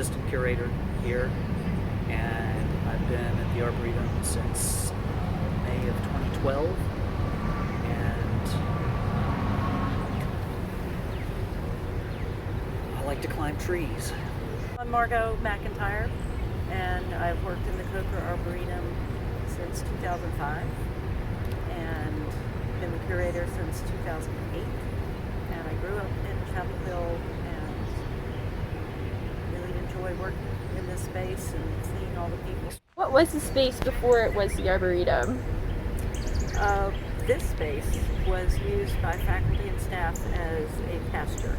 assistant curator here, and I've been at the Arboretum since May of 2012, and I like to climb trees. I'm Margot McIntyre, and I've worked in the Coker Arboretum since 2005 and been the curator since 2008. And I grew up in Chapel Hill and really enjoy working in this space and seeing all the people. What was the space before it was the Arboretum? This space was used by faculty and staff as a pasture.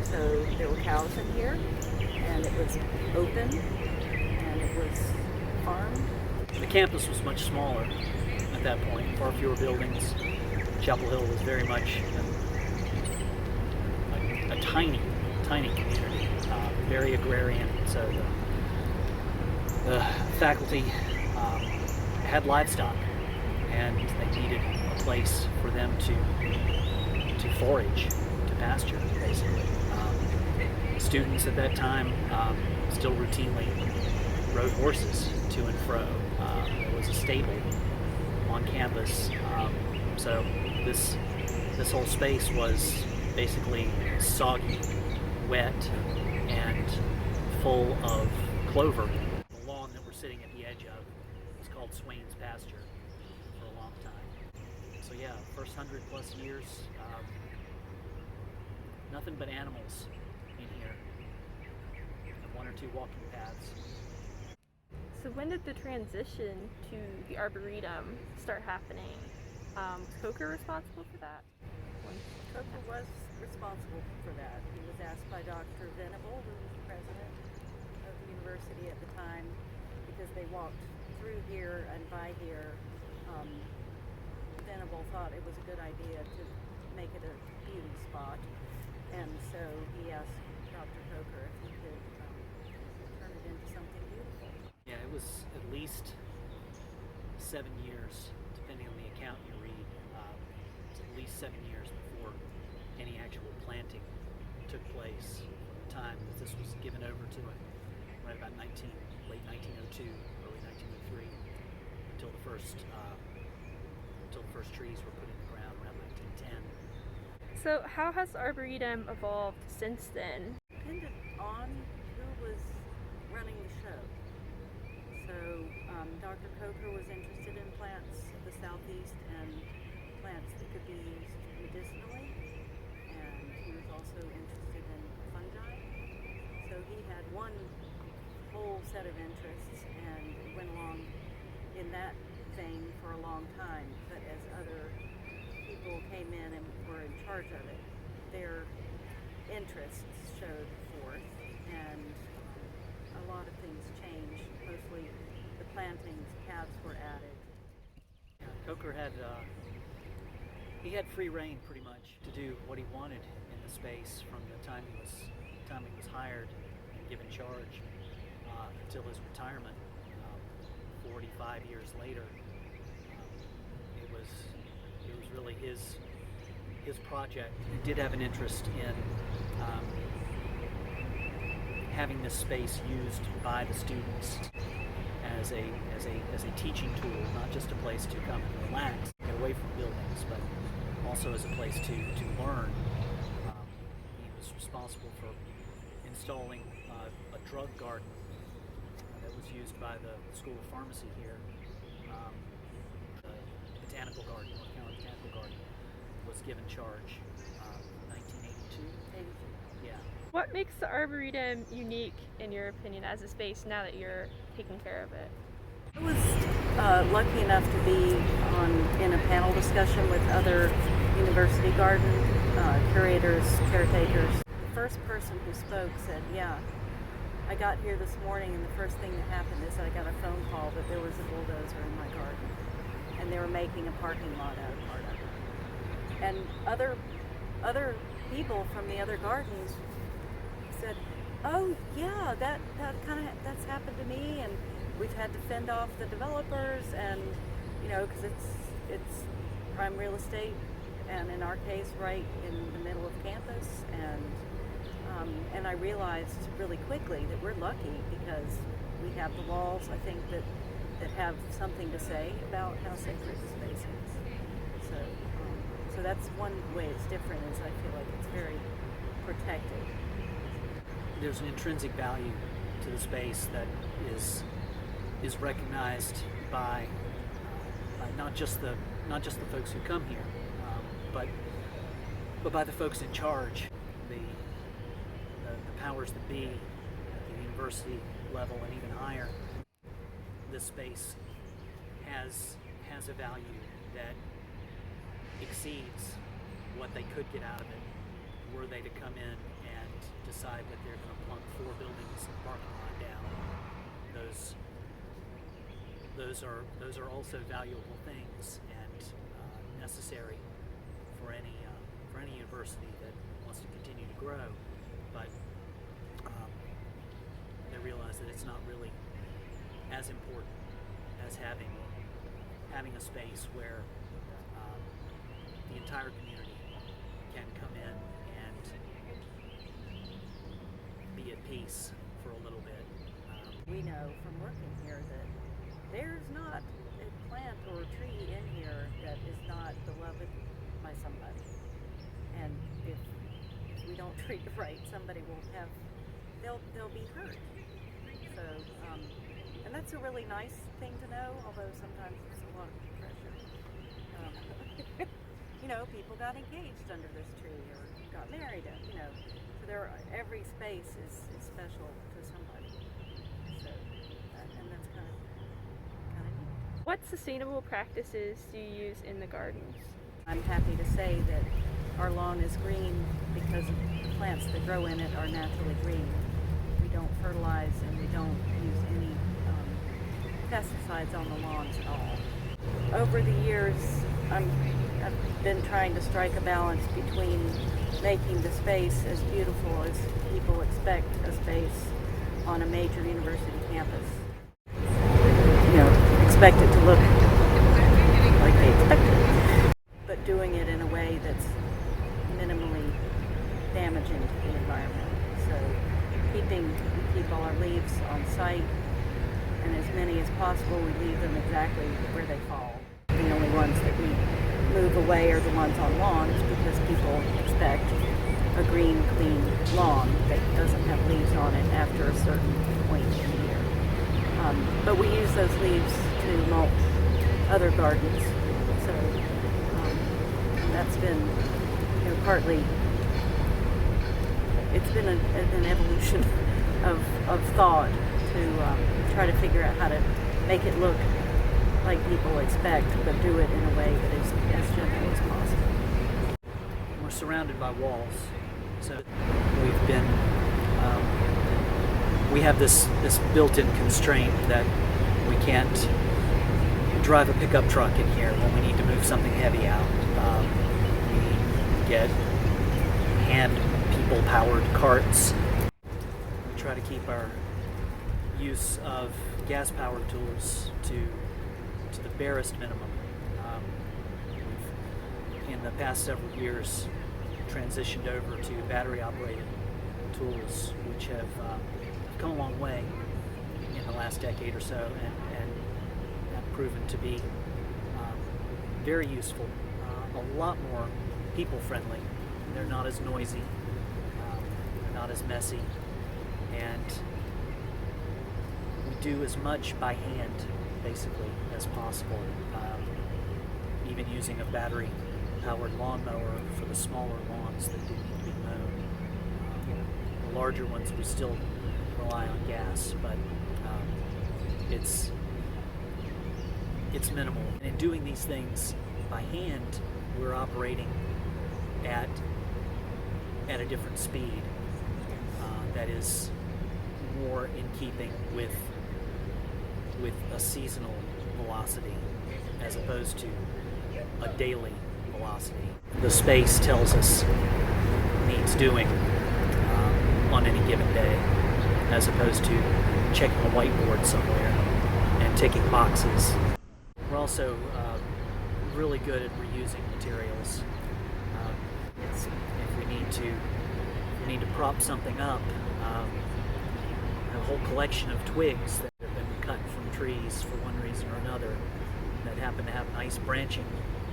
So there were cows in here, and it was open, and it was farmed. The campus was much smaller at that point, far fewer buildings. Chapel Hill was very much a tiny community, very agrarian. So the faculty had livestock, and they needed a place for them to forage, to pasture, basically. Students at that time still routinely rode horses to and fro. There was a stable on campus, so this whole space was basically soggy, wet, and full of clover. The lawn that we're sitting at the edge of is called Swain's Pasture for a long time. So yeah, first 100+ years, nothing but animals in here, and one or two walking paths. So when did the transition to the Arboretum start happening? Was Coker responsible for that? Coker was responsible for that. He was asked by Dr. Venable, who was the president of the university at the time, because they walked through here and by here. Venable thought it was a good idea to make it a beauty spot, and so he asked Dr. Coker if he could turn it into something beautiful. Yeah, it was at least 7 years, depending on the account you read. It's at least 7 years before any actual planting took place. From the time that this was given over to it, right about late 1902, early 1903, until the first trees were put in the ground around 1910. So how has the Arboretum evolved since then? Depended on who was running the show. So Dr. Coker was interested in plants of the southeast and plants that could be used medicinally, and he was also interested in fungi. So he had one whole set of interests and went along in that vein for a long time, but as other people came in and were in charge of it, their interests showed forth, and a lot of things changed. Mostly the plantings, paths were added. Coker had he had free reign pretty much to do what he wanted in the space from the time he was hired and given charge until his retirement 45 years later. It was really his project. He did have an interest in having this space used by the students as a teaching tool, not just a place to come and relax, get away from buildings, but also as a place to learn. He was responsible for installing a drug garden that was used by the School of Pharmacy here. The Botanical Garden, North Carolina Botanical Garden, was given charge 1982. Yeah. What makes the Arboretum unique, in your opinion, as a space now that you're taking care of it? I was lucky enough to be in a panel discussion with other university garden curators, caretakers. The first person who spoke said, yeah, I got here this morning and the first thing that happened is I got a phone call that there was a bulldozer in my garden and they were making a parking lot out of part of it. And other people from the other gardens said, oh yeah, that's happened to me, and we've had to fend off the developers, and because it's prime real estate, and in our case right in the middle of campus, and And I realized really quickly that we're lucky because we have the walls, I think, that have something to say about how sacred the space is. So that's one way it's different, is I feel like it's very protected. There's an intrinsic value to the space that is recognized by not just the folks who come here, but by the folks in charge, the powers that be at the university level and even higher. This space has a value that exceeds what they could get out of it were they to come in and decide that they're going to plunk 4 buildings and parking lot down. Those are also valuable things and necessary for any university that wants to continue to grow. But they realize that it's not really as important as having a space where the entire community can come in and be at peace for a little bit. We know from working here that there's not a plant or a tree in here that is not beloved by somebody. And if we don't treat it right, somebody will they'll be hurt. So, and that's a really nice thing to know, although sometimes it's a lot of pressure. People got engaged under this tree or got married, so every space is special to somebody. So, and that's kind of neat. What sustainable practices do you use in the gardens? I'm happy to say that our lawn is green because the plants that grow in it are naturally green. We don't fertilize and we don't use any pesticides on the lawns at all. Over the years, I've been trying to strike a balance between making the space as beautiful as people expect a space on a major university campus. Expect it to look like they expect it, but doing it in a way that's minimally damaging to the environment. So we keep all our leaves on site, and as many as possible we leave them exactly where they fall. The only ones that we move away are the ones on lawns because people expect a green, clean lawn that doesn't have leaves on it after a certain point in the year. But we use those leaves to mulch other gardens. So that's been, partly, it's been an evolution of thought to try to figure out how to make it look like people expect, but do it in a way that is as gentle as possible. We're surrounded by walls, so we've been we have this built-in constraint that we can't drive a pickup truck in here when we need to move something heavy out. We get hand people-powered carts. We try to keep our use of gas-powered tools to the barest minimum. We've, in the past several years, transitioned over to battery-operated tools, which have come a long way in the last decade or so, and have proven to be very useful, a lot more people-friendly. They're not as noisy, they're not as messy, and we do as much by hand, basically, as possible, even using a battery-powered lawnmower for the smaller lawns that do need to be mown. The larger ones we still rely on gas, but it's minimal. And in doing these things by hand, we're operating at a different speed that is more in keeping with a seasonal velocity as opposed to a daily velocity. The space tells us needs doing on any given day, as opposed to checking a whiteboard somewhere and ticking boxes. We're also really good at reusing materials. If we need need to prop something up, a whole collection of twigs that have been cut from trees for one reason or another that happen to have nice branching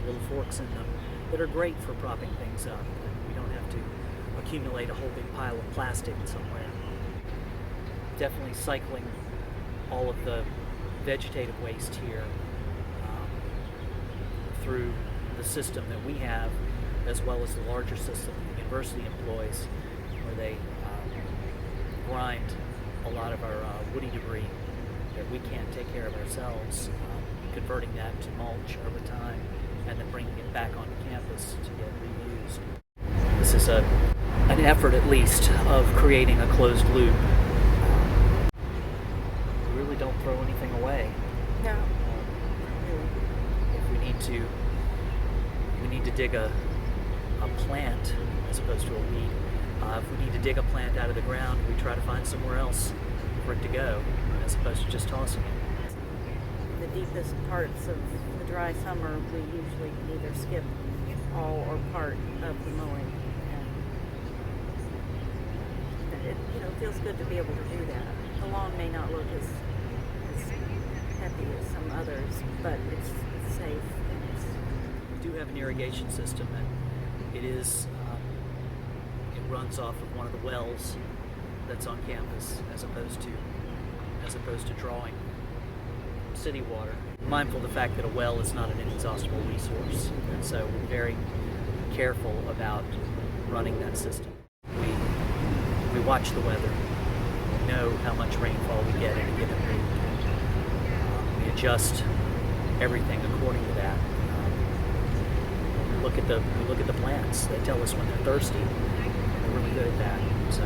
little forks in them that are great for propping things up. And we don't have to accumulate a whole big pile of plastic somewhere. Definitely cycling all of the vegetative waste here through the system that we have, as well as the larger system the university employs, where they grind a lot of our woody debris that we can't take care of ourselves, converting that to mulch over time, and then bringing it back onto campus to get reused. This is an effort, at least, of creating a closed loop. We really don't throw anything away. No. If we need to dig a plant as opposed to a weed. If we need to dig a plant out of the ground, we try to find somewhere else for it to go, as opposed to just tossing it. The deepest parts of the dry summer, we usually either skip all or part of the mowing, and it feels good to be able to do that. The lawn may not look as happy as some others, but it's safe. And We do have an irrigation system, and it runs off of one of the wells that's on campus, as opposed to drawing city water. Mindful of the fact that a well is not an inexhaustible resource, and so we're very careful about running that system. We watch the weather. We know how much rainfall we get in a given week. We adjust everything according to that. We look at the plants. They tell us when they're thirsty. We're really good at that. So